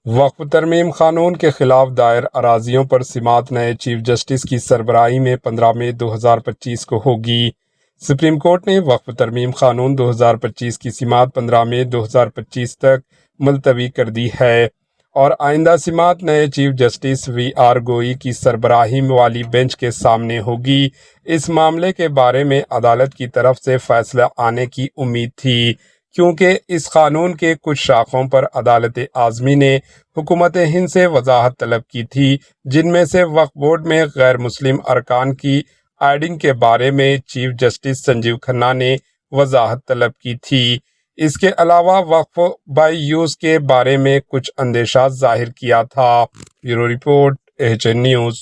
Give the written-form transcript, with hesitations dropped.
وقف ترمیم قانون کے خلاف دائر اراضیوں پر سماعت نئے چیف جسٹس کی سربراہی میں 15 مئی 2025 کو ہوگی۔ سپریم کورٹ نے وقف ترمیم قانون 2025 کی سماعت 15 مئی 2025 تک ملتوی کر دی ہے اور آئندہ سماعت نئے چیف جسٹس وی آر گوئی کی سربراہی والی بینچ کے سامنے ہوگی۔ اس معاملے کے بارے میں عدالت کی طرف سے فیصلہ آنے کی امید تھی، کیونکہ اس قانون کے کچھ شاخوں پر عدالت عظمی نے حکومت ہند سے وضاحت طلب کی تھی، جن میں سے وقف بورڈ میں غیر مسلم ارکان کی ایڈنگ کے بارے میں چیف جسٹس سنجیو کھنہ نے وضاحت طلب کی تھی۔ اس کے علاوہ وقف بائی یوز کے بارے میں کچھ اندیشہ ظاہر کیا تھا۔ Bureau report, H N news.